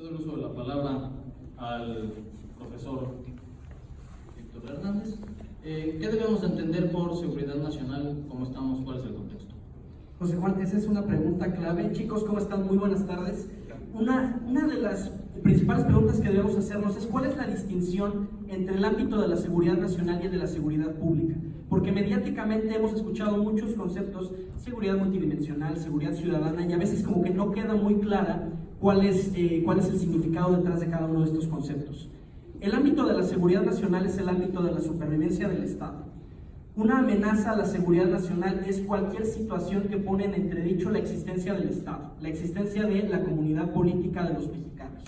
cedo el uso de la palabra al profesor Víctor Hernández. ¿Qué debemos entender por seguridad nacional? ¿Cómo estamos? ¿Cuál es el contexto? José Juan, esa es una pregunta clave. Chicos, ¿cómo están? Muy buenas tardes. Una de las principales preguntas que debemos hacernos es ¿cuál es la distinción entre el ámbito de la seguridad nacional y el de la seguridad pública? Porque mediáticamente hemos escuchado muchos conceptos, seguridad multidimensional, seguridad ciudadana, y a veces como que no queda muy clara cuál es el significado detrás de cada uno de estos conceptos. El ámbito de la seguridad nacional es el ámbito de la supervivencia del Estado. Una amenaza a la seguridad nacional es cualquier situación que pone en entredicho la existencia del Estado, la existencia de la comunidad política de los mexicanos.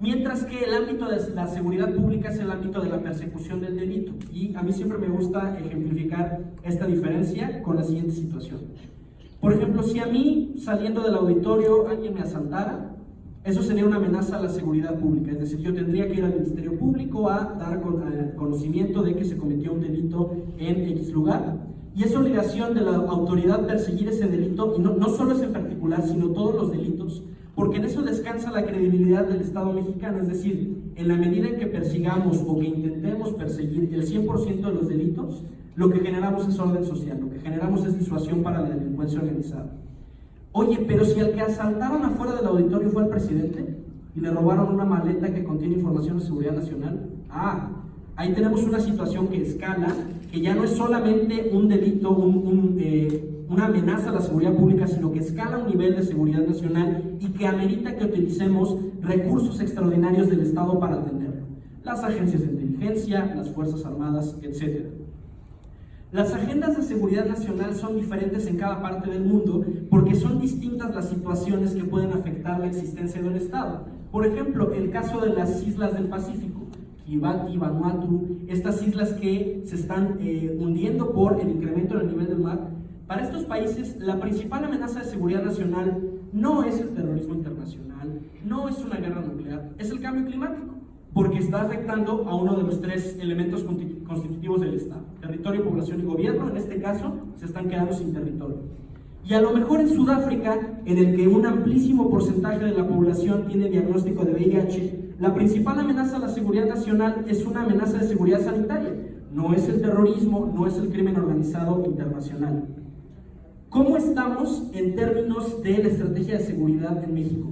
Mientras que el ámbito de la seguridad pública es el ámbito de la persecución del delito. Y a mí siempre me gusta ejemplificar esta diferencia con la siguiente situación. Por ejemplo, si a mí, saliendo del auditorio, alguien me asaltara, eso sería una amenaza a la seguridad pública. Es decir, yo tendría que ir al Ministerio Público a dar conocimiento de que se cometió un delito en X lugar. Y es obligación de la autoridad perseguir ese delito, y no solo ese en particular, sino todos los delitos, porque en eso descansa la credibilidad del Estado mexicano. Es decir, en la medida en que persigamos o que intentemos perseguir el 100% de los delitos, lo que generamos es orden social, lo que generamos es disuasión para la delincuencia organizada. Oye, pero si al que asaltaron afuera del auditorio fue al presidente y le robaron una maleta que contiene información de seguridad nacional, ahí tenemos una situación que escala, que ya no es solamente un delito, una amenaza a la seguridad pública, sino que escala un nivel de seguridad nacional y que amerita que utilicemos recursos extraordinarios del Estado para atenderlo. Las agencias de inteligencia, las Fuerzas Armadas, etc. Las agendas de seguridad nacional son diferentes en cada parte del mundo porque son distintas las situaciones que pueden afectar la existencia del Estado. Por ejemplo, el caso de las islas del Pacífico, Kiribati, Vanuatu, estas islas que se están hundiendo por el incremento del nivel del mar. Para estos países, la principal amenaza de seguridad nacional no es el terrorismo internacional, no es una guerra nuclear, es el cambio climático, porque está afectando a uno de los tres elementos constitutivos del Estado: territorio, población y gobierno. En este caso, se están quedando sin territorio. Y a lo mejor en Sudáfrica, en el que un amplísimo porcentaje de la población tiene diagnóstico de VIH, la principal amenaza a la seguridad nacional es una amenaza de seguridad sanitaria. No es el terrorismo, no es el crimen organizado internacional. ¿Cómo estamos en términos de la estrategia de seguridad en México?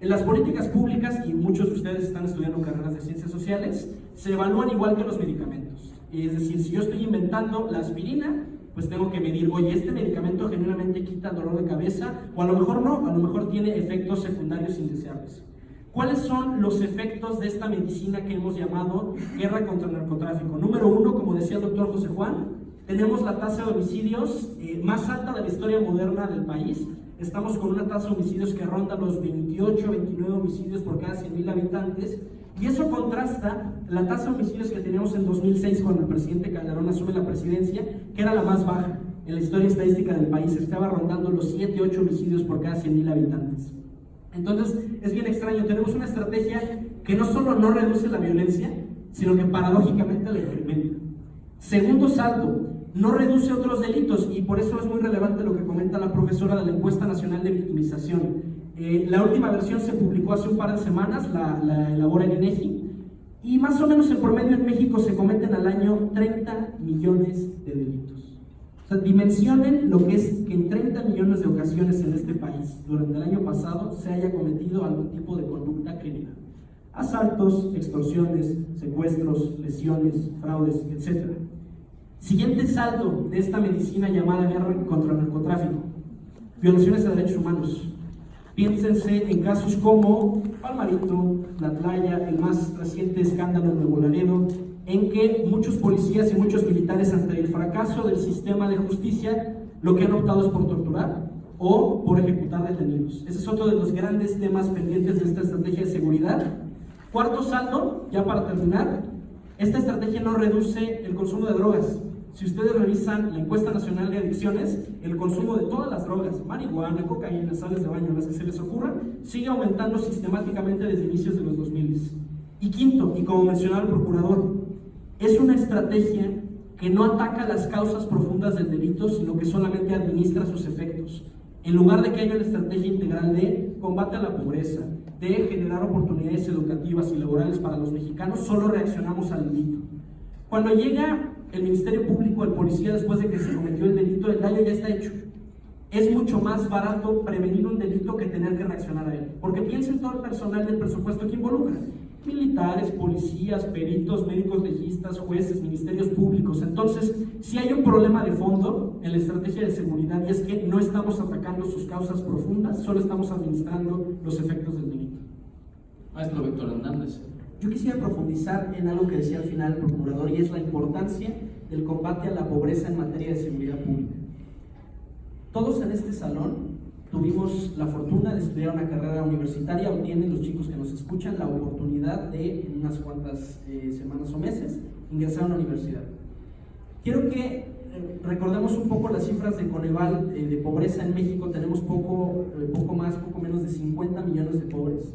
En las políticas públicas, y muchos de ustedes están estudiando carreras de ciencias sociales, se evalúan igual que los medicamentos. Es decir, si yo estoy inventando la aspirina, pues tengo que medir, oye, este medicamento genuinamente quita dolor de cabeza, o a lo mejor no, a lo mejor tiene efectos secundarios indeseables. ¿Cuáles son los efectos de esta medicina que hemos llamado guerra contra el narcotráfico? Número uno, como decía el doctor José Juan, tenemos la tasa de homicidios más alta de la historia moderna del país. Estamos con una tasa de homicidios que ronda los 28, 29 homicidios por cada 100,000 habitantes, y eso contrasta la tasa de homicidios que teníamos en 2006 cuando el presidente Calderón asume la presidencia, que era la más baja en la historia estadística del país. Estaba rondando los 7, 8 homicidios por cada 100,000 habitantes. Entonces, es bien extraño. Tenemos una estrategia que no solo no reduce la violencia, sino que paradójicamente la incrementa. Segundo salto, no reduce otros delitos, y por eso es muy relevante lo que comenta la profesora de la Encuesta Nacional de Victimización. La última versión se publicó hace un par de semanas, la elabora el INEGI, y más o menos en promedio en México se cometen al año 30 millones de delitos. O sea, dimensionen lo que es que en 30 millones de ocasiones en este país, durante el año pasado, se haya cometido algún tipo de conducta criminal. Asaltos, extorsiones, secuestros, lesiones, fraudes, etc. Siguiente salto de esta medicina llamada guerra contra el narcotráfico: violaciones a derechos humanos. Piénsense en casos como Palmarito, La Playa, el más reciente escándalo en Nuevo Laredo, en que muchos policías y muchos militares, ante el fracaso del sistema de justicia, lo que han optado es por torturar o por ejecutar detenidos. Ese es otro de los grandes temas pendientes de esta estrategia de seguridad. Cuarto salto, ya para terminar: esta estrategia no reduce el consumo de drogas. Si ustedes revisan la Encuesta Nacional de Adicciones, el consumo de todas las drogas, marihuana, cocaína, sales de baño, las que se les ocurran, sigue aumentando sistemáticamente desde inicios de los 2000. Y quinto, y como mencionaba el procurador, es una estrategia que no ataca las causas profundas del delito, sino que solamente administra sus efectos. En lugar de que haya una estrategia integral de combate a la pobreza, de generar oportunidades educativas y laborales para los mexicanos, solo reaccionamos al delito. Cuando llega el Ministerio Público, el policía, después de que se cometió el delito, el daño ya está hecho. Es mucho más barato prevenir un delito que tener que reaccionar a él, porque piensa en todo el personal del presupuesto que involucra: militares, policías, peritos, médicos legistas, jueces, ministerios públicos. Entonces, sí hay un problema de fondo en la estrategia de seguridad, y es que no estamos atacando sus causas profundas, solo estamos administrando los efectos del delito. Maestro Víctor Hernández. Yo quisiera profundizar en algo que decía al final el procurador, y es la importancia del combate a la pobreza en materia de seguridad pública. Todos en este salón tuvimos la fortuna de estudiar una carrera universitaria, o tienen los chicos que nos escuchan la oportunidad de, en unas cuantas semanas o meses, ingresar a una universidad. Quiero que recordemos un poco las cifras de Coneval de pobreza en México. Tenemos poco menos de 50 millones de pobres.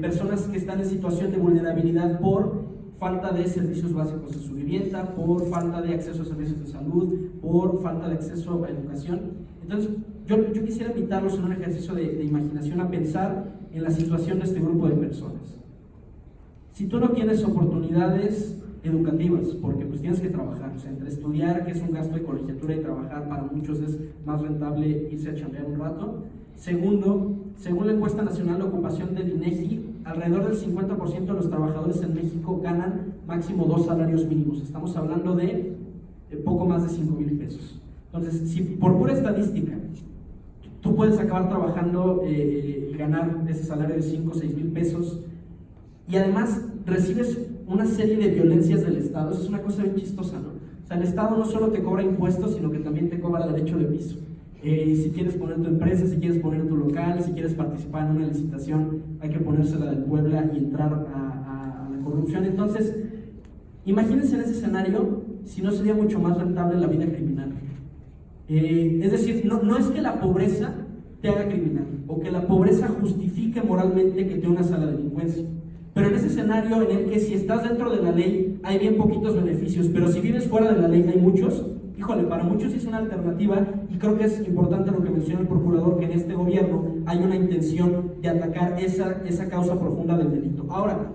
Personas que están en situación de vulnerabilidad por falta de servicios básicos en su vivienda, por falta de acceso a servicios de salud, por falta de acceso a educación. Entonces, yo quisiera invitarlos en un ejercicio de imaginación a pensar en la situación de este grupo de personas. Si tú no tienes oportunidades educativas, porque pues tienes que trabajar, o sea, entre estudiar, que es un gasto de colegiatura, y trabajar, para muchos es más rentable irse a chambear un rato. Segundo, según la encuesta nacional de ocupación del INEGI, alrededor del 50% de los trabajadores en México ganan máximo 2 salarios mínimos. Estamos hablando de poco más de 5,000 pesos. Entonces, si por pura estadística tú puedes acabar trabajando y ganar ese salario de 5 o 6 mil pesos, y además recibes una serie de violencias del Estado, eso es una cosa bien chistosa, ¿no? O sea, el Estado no solo te cobra impuestos, sino que también te cobra derecho de piso. Si quieres poner tu empresa, si quieres poner tu local, si quieres participar en una licitación, hay que ponérsela del Puebla y entrar a la corrupción. Entonces, imagínense en ese escenario si no sería mucho más rentable la vida criminal. Es decir, no es que la pobreza te haga criminal, o que la pobreza justifique moralmente que te unas a la delincuencia. Pero en ese escenario en el que si estás dentro de la ley hay bien poquitos beneficios, pero si vives fuera de la ley hay muchos, híjole, para muchos es una alternativa. Y creo que es importante lo que menciona el procurador, que en este gobierno hay una intención de atacar esa causa profunda del delito. Ahora,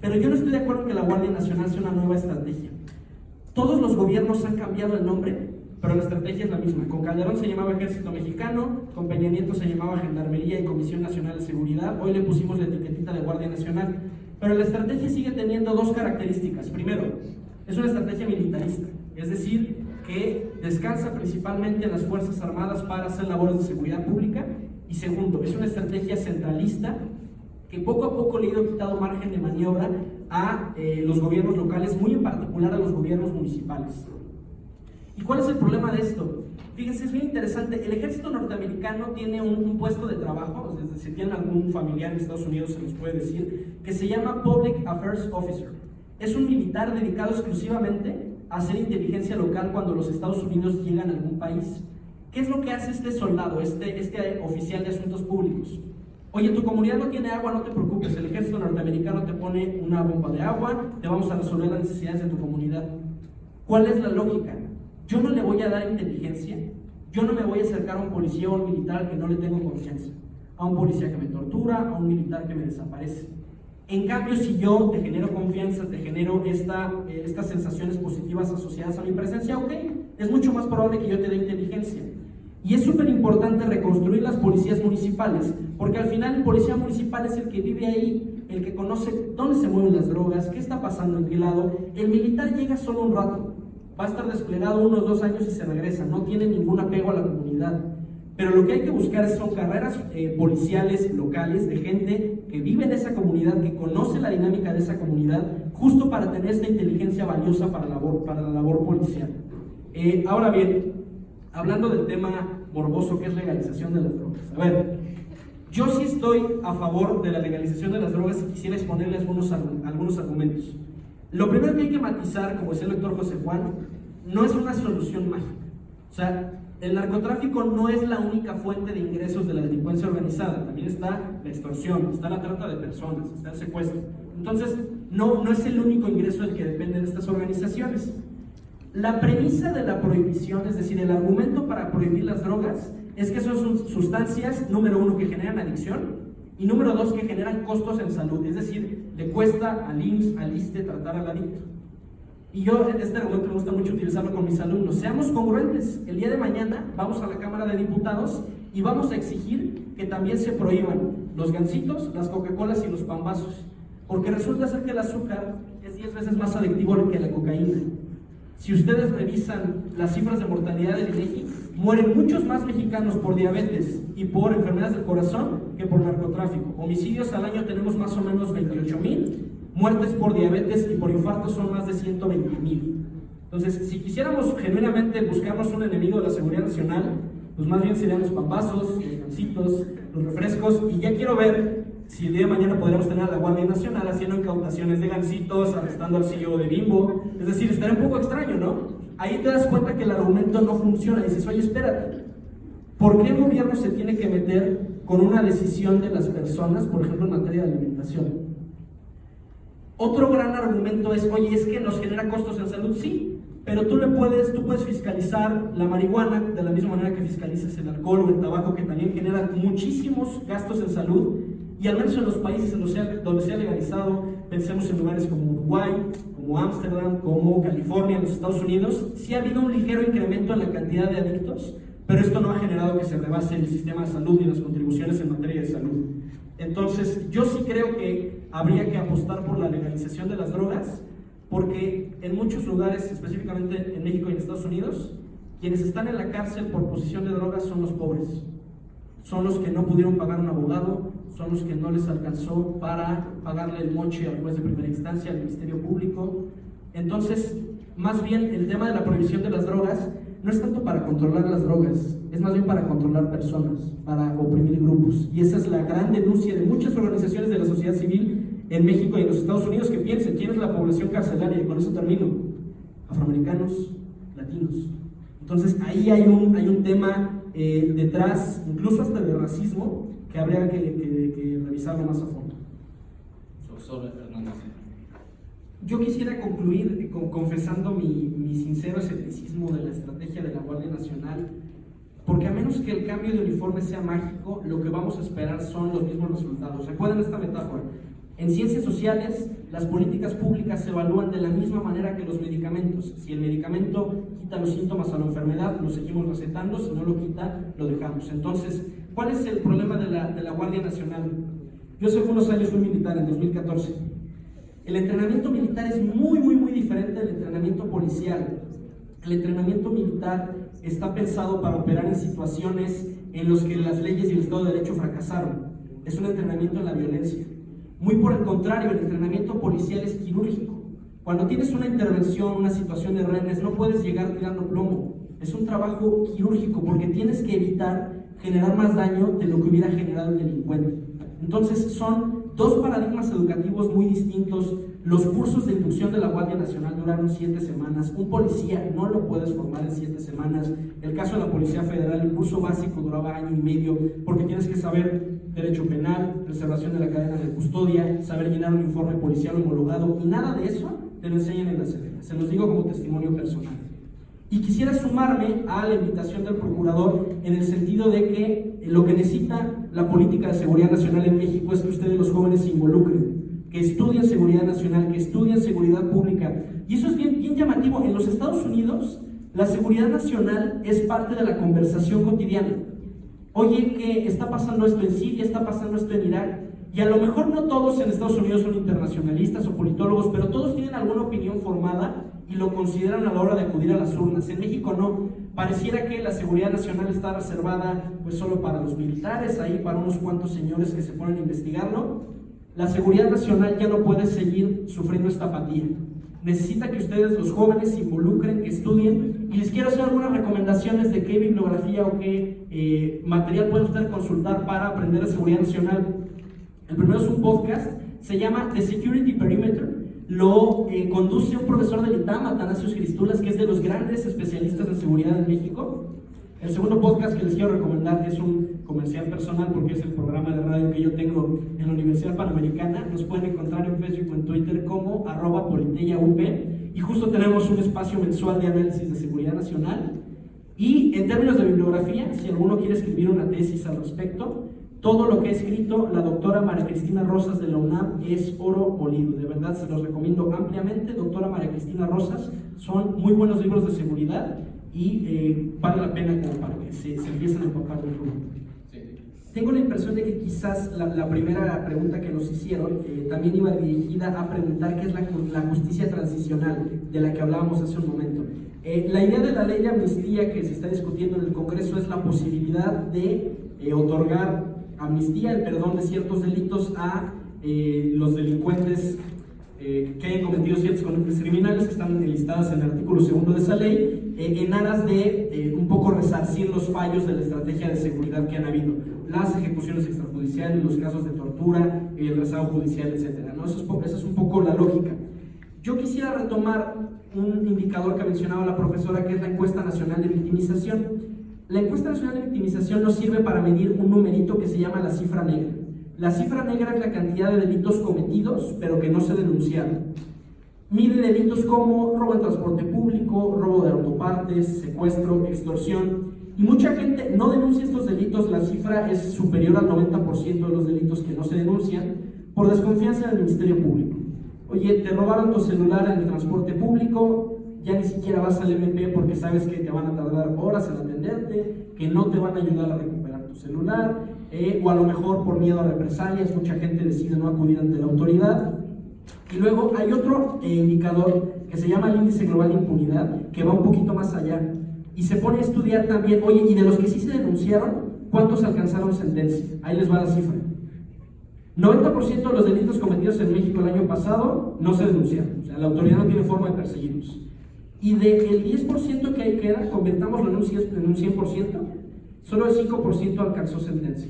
pero yo no estoy de acuerdo en que la Guardia Nacional sea una nueva estrategia. Todos los gobiernos han cambiado el nombre, pero la estrategia es la misma. Con Calderón se llamaba Ejército Mexicano, con Peña Nieto se llamaba Gendarmería y Comisión Nacional de Seguridad. Hoy le pusimos la etiquetita de Guardia Nacional, pero la estrategia sigue teniendo 2 características. Primero, es una estrategia militarista, es decir, que descansa principalmente en las Fuerzas Armadas para hacer labores de seguridad pública. Y segundo, es una estrategia centralista que poco a poco le ha ido quitando margen de maniobra a los gobiernos locales, muy en particular a los gobiernos municipales. ¿Y cuál es el problema de esto? Fíjense, es bien interesante. El ejército norteamericano tiene un puesto de trabajo, si tienen algún familiar en Estados Unidos se los puede decir, que se llama Public Affairs Officer. Es un militar dedicado exclusivamente a hacer inteligencia local cuando los Estados Unidos llegan a algún país. ¿Qué es lo que hace este soldado, este oficial de asuntos públicos? Oye, tu comunidad no tiene agua, no te preocupes, el ejército norteamericano te pone una bomba de agua, te vamos a resolver las necesidades de tu comunidad. ¿Cuál es la lógica? Yo no le voy a dar inteligencia, yo no me voy a acercar a un policía o a un militar al que no le tengo confianza, a un policía que me tortura, a un militar que me desaparece. En cambio, si yo te genero confianza, te genero estas sensaciones positivas asociadas a mi presencia, ok, es mucho más probable que yo te dé inteligencia. Y es súper importante reconstruir las policías municipales, porque al final el policía municipal es el que vive ahí, el que conoce dónde se mueven las drogas, qué está pasando en qué lado. El militar llega solo un rato, va a estar desplegado unos 2 años y se regresa, no tiene ningún apego a la comunidad. Pero lo que hay que buscar son carreras policiales locales de gente que vive en esa comunidad, que conoce la dinámica de esa comunidad, justo para tener esta inteligencia valiosa para la labor policial. Ahora bien, hablando del tema morboso que es legalización de las drogas. A ver, yo sí estoy a favor de la legalización de las drogas y quisiera exponerle algunos argumentos. Lo primero que hay que matizar, como decía el doctor José Juan, no es una solución mágica. O sea, el narcotráfico no es la única fuente de ingresos de la delincuencia organizada. También está la extorsión, está la trata de personas, está el secuestro. Entonces, no es el único ingreso del que dependen estas organizaciones. La premisa de la prohibición, es decir, el argumento para prohibir las drogas, es que son sustancias, número 1, que generan adicción, y número 2, que generan costos en salud, es decir, le cuesta al IMSS, al ISSSTE tratar al adicto. Y yo, este argumento me gusta mucho utilizarlo con mis alumnos. Seamos congruentes. El día de mañana vamos a la Cámara de Diputados y vamos a exigir que también se prohíban los gancitos, las Coca-Colas y los pambazos, porque resulta ser que el azúcar es 10 veces más adictivo que la cocaína. Si ustedes revisan las cifras de mortalidad del INEGI, mueren muchos más mexicanos por diabetes y por enfermedades del corazón que por narcotráfico. Homicidios al año tenemos más o menos 28,000, muertes por diabetes y por infarto son más de 120,000. Entonces, si quisiéramos genuinamente buscarnos un enemigo de la seguridad nacional, pues más bien serían los papazos, los gancitos, los refrescos, y ya quiero ver si el día de mañana podríamos tener a la Guardia Nacional haciendo incautaciones de gancitos, arrestando al CEO de Bimbo. Es decir, estaría un poco extraño, ¿no? Ahí te das cuenta que el argumento no funciona y dices, oye, espérate, ¿por qué el gobierno se tiene que meter con una decisión de las personas, por ejemplo, en materia de alimentación? Otro gran argumento es, oye, es que nos genera costos en salud, sí, pero tú puedes fiscalizar la marihuana de la misma manera que fiscalizas el alcohol o el tabaco, que también generan muchísimos gastos en salud, y al menos en los países donde se ha legalizado, pensemos en lugares como Uruguay, como Ámsterdam, como California, en los Estados Unidos, sí ha habido un ligero incremento en la cantidad de adictos, pero esto no ha generado que se rebase el sistema de salud y las contribuciones en materia de salud. Entonces, yo sí creo que habría que apostar por la legalización de las drogas, porque en muchos lugares, específicamente en México y en Estados Unidos, quienes están en la cárcel por posesión de drogas son los pobres. Son los que no pudieron pagar un abogado, son los que no les alcanzó para pagarle el moche al juez de primera instancia, al Ministerio Público. Entonces, más bien el tema de la prohibición de las drogas no es tanto para controlar las drogas, es más bien para controlar personas, para oprimir grupos. Y esa es la gran denuncia de muchas organizaciones de la sociedad civil en México y en los Estados Unidos, que piensen, ¿quién es la población carcelaria? Y con eso termino. Afroamericanos, latinos. Entonces ahí hay un tema detrás, incluso hasta de racismo, que habría que revisarlo más a fondo. Profesor Hernández. Yo quisiera concluir confesando mi sincero escepticismo de la estrategia de la Guardia Nacional, porque a menos que el cambio de uniforme sea mágico, lo que vamos a esperar son los mismos resultados. Recuerden esta metáfora. En ciencias sociales, las políticas públicas se evalúan de la misma manera que los medicamentos. Si el medicamento quita los síntomas a la enfermedad, lo seguimos recetando; si no lo quita, lo dejamos. Entonces, ¿cuál es el problema de la Guardia Nacional? Yo hace algunos años fui militar, en 2014. El entrenamiento militar es muy diferente del entrenamiento policial. El entrenamiento militar está pensado para operar en situaciones en las que las leyes y el Estado de Derecho fracasaron. Es un entrenamiento en la violencia. Muy por el contrario, el entrenamiento policial es quirúrgico. Cuando tienes una intervención, una situación de rehenes, no puedes llegar tirando plomo. Es un trabajo quirúrgico porque tienes que evitar generar más daño de lo que hubiera generado el delincuente. Entonces son dos paradigmas educativos muy distintos. Los cursos de inducción de la Guardia Nacional duraron 7 semanas. Un policía no lo puedes formar en 7 semanas. El caso de la Policía Federal, el curso básico duraba 1 año y medio, porque tienes que saber derecho penal, preservación de la cadena de custodia, saber llenar un informe policial homologado, y nada de eso te lo enseñan en la SEDENA. Se los digo como testimonio personal. Y quisiera sumarme a la invitación del procurador en el sentido de que lo que necesita la política de seguridad nacional en México es que ustedes, los jóvenes, se involucren, que estudien seguridad nacional, que estudien seguridad pública. Y eso es bien llamativo. En los Estados Unidos, la seguridad nacional es parte de la conversación cotidiana. Oye, ¿qué está pasando esto en Siria? ¿Está pasando esto en Irak? Y a lo mejor no todos en Estados Unidos son internacionalistas o politólogos, pero todos tienen alguna opinión formada y lo consideran a la hora de acudir a las urnas. En México no. Pareciera que la seguridad nacional está reservada pues solo para los militares, ahí para unos cuantos señores que se ponen a investigarlo. La seguridad nacional ya no puede seguir sufriendo esta apatía. Necesita que ustedes, los jóvenes, se involucren, que estudien, y les quiero hacer algunas recomendaciones de qué bibliografía o qué material puede usted consultar para aprender de seguridad nacional. El primero es un podcast, se llama The Security Perimeter. Lo conduce un profesor del ITAM, Atanasios Cristulas, que es de los grandes especialistas en seguridad en México. El segundo podcast que les quiero recomendar es un comercial personal, porque es el programa de radio que yo tengo en la Universidad Panamericana. Nos pueden encontrar en Facebook o en Twitter como @PoliteiaUP, y justo tenemos un espacio mensual de análisis de seguridad nacional. Y en términos de bibliografía, si alguno quiere escribir una tesis al respecto, todo lo que ha escrito la doctora María Cristina Rosas de la UNAM es oro molido. De verdad, se los recomiendo ampliamente. Doctora María Cristina Rosas, son muy buenos libros de seguridad y vale la pena como para que se empiecen a empapar un poco. Tengo la impresión de que quizás la primera pregunta que nos hicieron también iba dirigida a preguntar qué es la justicia transicional de la que hablábamos hace un momento. La idea de la ley de amnistía que se está discutiendo en el Congreso es la posibilidad de otorgar amnistía, el perdón de ciertos delitos a los delincuentes que hayan cometido ciertas conductas criminales que están enlistadas en el artículo 2 de esa ley, en aras de un poco resarcir los fallos de la estrategia de seguridad que han habido, las ejecuciones extrajudiciales, los casos de tortura, el rezago judicial, etc., ¿no? Esa es un poco la lógica. Yo quisiera retomar un indicador que mencionaba la profesora, que es la encuesta nacional de victimización. La encuesta nacional de victimización nos sirve para medir un numerito que se llama la cifra negra. La cifra negra es la cantidad de delitos cometidos, pero que no se denunciaron. Mide delitos como robo en transporte público, robo de autopartes, secuestro, extorsión. Y mucha gente no denuncia estos delitos. La cifra es superior al 90% de los delitos que no se denuncian por desconfianza del Ministerio Público. Oye, te robaron tu celular en el transporte público, ya ni siquiera vas al MP porque sabes que te van a tardar horas en atenderte, que no te van a ayudar a recuperar tu celular, o a lo mejor por miedo a represalias, mucha gente decide no acudir ante la autoridad. Y luego hay otro indicador que se llama el índice global de impunidad, que va un poquito más allá, y se pone a estudiar también, oye, y de los que sí se denunciaron, ¿cuántos alcanzaron sentencia? Ahí les va la cifra. 90% de los delitos cometidos en México el año pasado no se denunciaron, o sea, la autoridad no tiene forma de perseguirlos. Y del 10% que ahí queda, convirtámoslo en un 100%, solo el 5% alcanzó sentencia.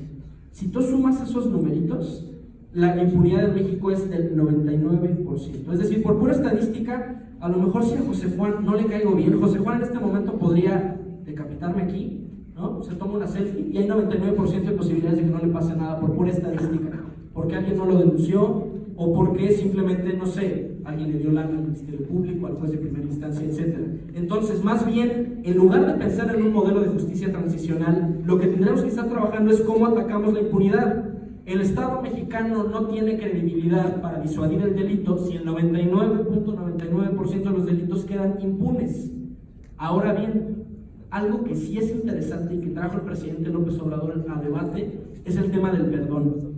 Si tú sumas esos numeritos, la impunidad en México es del 99%. Es decir, por pura estadística, a lo mejor si a José Juan no le caigo bien, José Juan en este momento podría decapitarme aquí, ¿no? Se toma una selfie y hay 99% de posibilidades de que no le pase nada por pura estadística. Porque alguien no lo denunció o porque simplemente, no sé, alguien le dio lana al Ministerio Público, al juez de primera instancia, etc. Entonces, más bien, en lugar de pensar en un modelo de justicia transicional, lo que tendremos que estar trabajando es cómo atacamos la impunidad. El Estado mexicano no tiene credibilidad para disuadir el delito si el 99.99% de los delitos quedan impunes. Ahora bien, algo que sí es interesante y que trajo el presidente López Obrador a debate es el tema del perdón.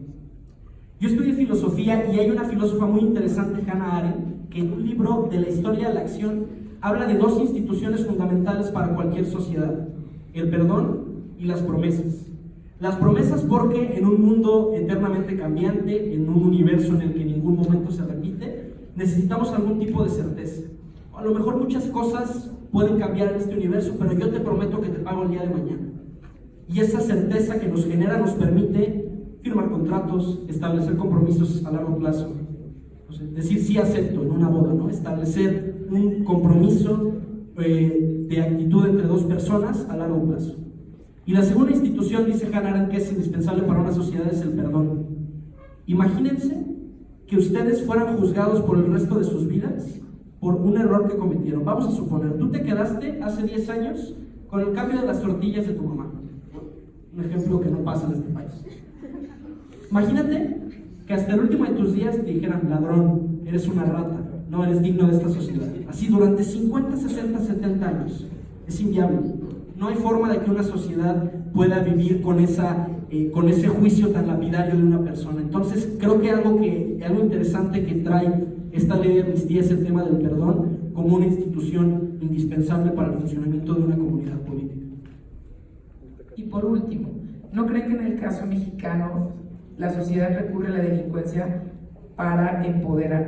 Yo estudié filosofía y hay una filósofa muy interesante, Hannah Arendt, que en un libro de la historia de la acción habla de dos instituciones fundamentales para cualquier sociedad: el perdón y las promesas. Las promesas porque en un mundo eternamente cambiante, en un universo en el que en ningún momento se repite, necesitamos algún tipo de certeza. A lo mejor muchas cosas pueden cambiar en este universo, pero yo te prometo que te pago el día de mañana. Y esa certeza que nos genera nos permite firmar contratos, establecer compromisos a largo plazo. O sea, decir sí acepto en una boda, ¿no? Establecer un compromiso de actitud entre dos personas a largo plazo. Y la segunda institución, dice Hannah Arendt, que es indispensable para una sociedad es el perdón. Imagínense que ustedes fueran juzgados por el resto de sus vidas por un error que cometieron. Vamos a suponer, tú te quedaste hace 10 años con el cambio de las tortillas de tu mamá. Un ejemplo que no pasa en este país. Imagínate que hasta el último de tus días te dijeran: ladrón, eres una rata, no eres digno de esta sociedad. Así durante 50, 60, 70 años. Es inviable. No hay forma de que una sociedad pueda vivir con ese juicio tan lapidario de una persona. Entonces, creo que algo interesante que trae esta ley de amnistía es el tema del perdón como una institución indispensable para el funcionamiento de una comunidad política. Y por último, ¿no creen que en el caso mexicano la sociedad recurre a la delincuencia para empoderar,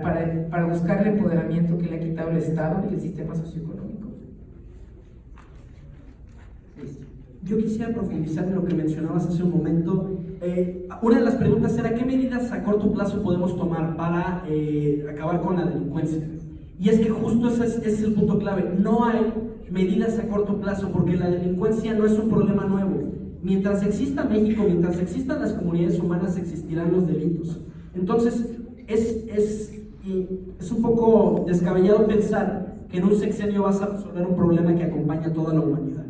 para buscar el empoderamiento que le ha quitado el Estado y el sistema socioeconómico? Yo quisiera profundizar en lo que mencionabas hace un momento. Una de las preguntas era: ¿qué medidas a corto plazo podemos tomar para acabar con la delincuencia? Y es que justo ese es el punto clave. No hay medidas a corto plazo porque la delincuencia no es un problema nuevo. Mientras exista México, mientras existan las comunidades humanas, existirán los delitos. Entonces, es un poco descabellado pensar que en un sexenio vas a resolver un problema que acompaña a toda la humanidad.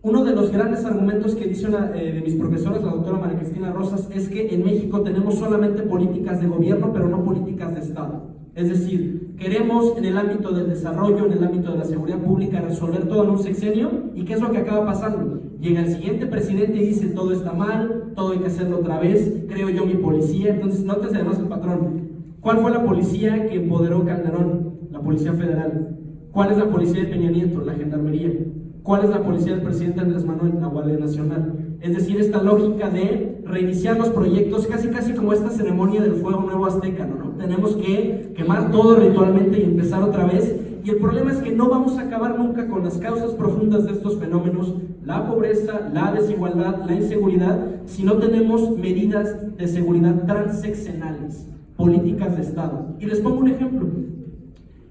Uno de los grandes argumentos que dice una de mis profesoras, la doctora María Cristina Rosas, es que en México tenemos solamente políticas de gobierno, pero no políticas de Estado. Es decir, queremos en el ámbito del desarrollo, en el ámbito de la seguridad pública, resolver todo en un sexenio. ¿Y qué es lo que acaba pasando? Llega el siguiente presidente y dice, todo está mal, todo hay que hacerlo otra vez, creo yo mi policía. Entonces, nótese además el patrón. ¿Cuál fue la policía que empoderó Calderón? La Policía Federal. ¿Cuál es la policía de Peña Nieto? La Gendarmería. ¿Cuál es la policía del presidente Andrés Manuel? La Guardia Nacional. Es decir, esta lógica de reiniciar los proyectos, casi como esta ceremonia del fuego nuevo azteca, ¿no? Tenemos que quemar todo ritualmente y empezar otra vez. Y el problema es que no vamos a acabar nunca con las causas profundas de estos fenómenos, la pobreza, la desigualdad, la inseguridad, si no tenemos medidas de seguridad transeccionales, políticas de Estado. Y les pongo un ejemplo.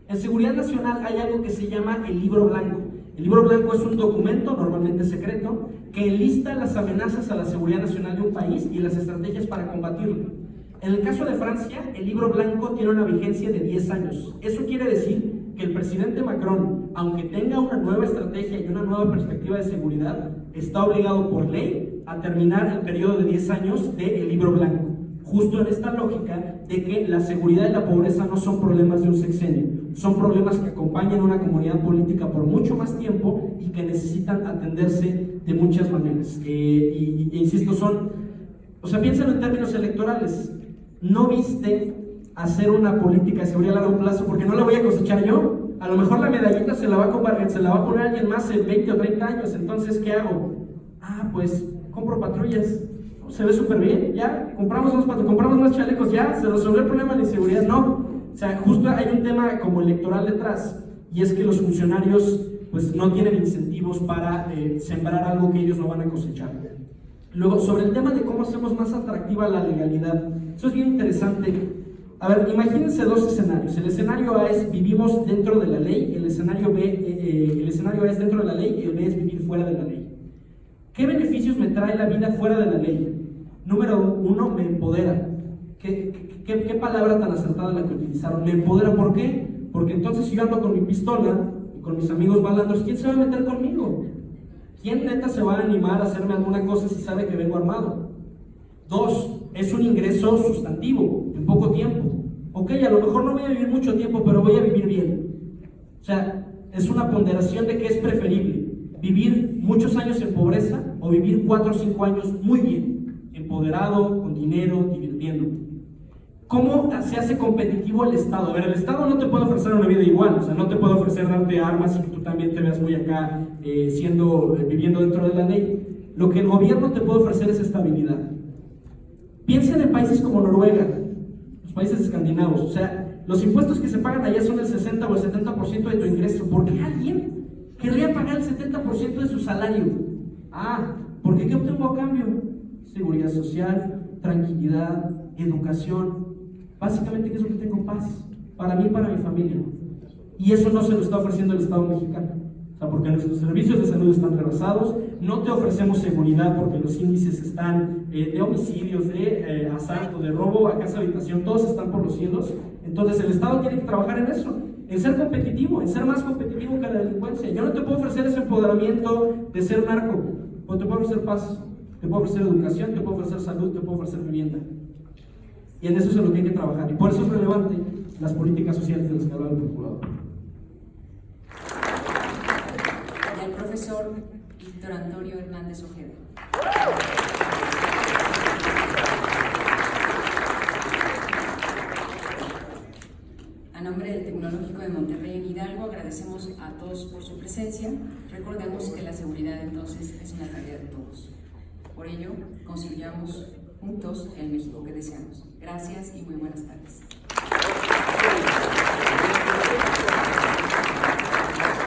En seguridad nacional hay algo que se llama el Libro Blanco. El Libro Blanco es un documento, normalmente secreto, que enlista las amenazas a la seguridad nacional de un país y las estrategias para combatirlo. En el caso de Francia, el Libro Blanco tiene una vigencia de 10 años. Eso quiere decir que el presidente Macron, aunque tenga una nueva estrategia y una nueva perspectiva de seguridad, está obligado por ley a terminar el periodo de 10 años del Libro Blanco. Justo en esta lógica de que la seguridad y la pobreza no son problemas de un sexenio, son problemas que acompañan a una comunidad política por mucho más tiempo y que necesitan atenderse de muchas maneras. Insisto, piénsalo en términos electorales. No viste hacer una política de seguridad a largo plazo porque no la voy a cosechar yo. A lo mejor la medallita se la va a poner alguien más en 20 o 30 años. Entonces, ¿qué hago? Pues compro patrullas. Se ve súper bien, ya, compramos más chalecos, ya, se resolvió el problema de la inseguridad. No, o sea, justo hay un tema como electoral detrás, y es que los funcionarios pues no tienen incentivos para sembrar algo que ellos no van a cosechar. Luego, sobre el tema de cómo hacemos más atractiva la legalidad, eso es bien interesante. A ver, imagínense dos escenarios. El escenario A es vivimos dentro de la ley, el escenario A es dentro de la ley y el B es vivir fuera de la ley. ¿Qué beneficios me trae la vida fuera de la ley? Número uno, me empodera. ¿Qué palabra tan acertada la que utilizaron? Me empodera, ¿por qué? Porque entonces si yo ando con mi pistola y con mis amigos malandros, ¿quién se va a meter conmigo? ¿Quién neta se va a animar a hacerme alguna cosa si sabe que vengo armado? Dos, es un ingreso sustantivo, en poco tiempo. Ok, a lo mejor no voy a vivir mucho tiempo, pero voy a vivir bien. O sea, es una ponderación de que es preferible vivir muchos años en pobreza o vivir 4 o 5 años muy bien, empoderado, con dinero, divirtiendo. ¿Cómo se hace competitivo el Estado? A ver, el Estado no te puede ofrecer una vida igual, o sea, no te puede ofrecer darte armas y que tú también te veas muy acá viviendo dentro de la ley. Lo que el gobierno te puede ofrecer es estabilidad. Piensen en países como Noruega, los países escandinavos, o sea, los impuestos que se pagan allá son el 60 o el 70% de tu ingreso. ¿Por qué alguien querría pagar el 70% de su salario? Porque ¿qué obtengo a cambio? Seguridad social, tranquilidad, educación. Básicamente, ¿qué es lo que tengo? Paz. Para mí y para mi familia. Y eso no se lo está ofreciendo el Estado mexicano. O sea, porque nuestros servicios de salud están rebasados, no te ofrecemos seguridad porque los índices están de homicidios, de asalto, de robo a casa habitación, todos están por los cielos. Entonces el Estado tiene que trabajar en eso, en ser competitivo, en ser más competitivo que la delincuencia. Yo no te puedo ofrecer ese empoderamiento de ser narco, pero te puedo ofrecer paz, te puedo ofrecer educación, te puedo ofrecer salud, te puedo ofrecer vivienda. Y en eso es en lo que hay que trabajar. Y por eso es relevante las políticas sociales de las que hablaba el procurador. El profesor Víctor Antonio Hernández Ojeda. A nombre del Tecnológico de Monterrey en Hidalgo, agradecemos a todos por su presencia. Recordemos que la seguridad entonces es una tarea de todos. Por ello, construyamos juntos el México que deseamos. Gracias y muy buenas tardes.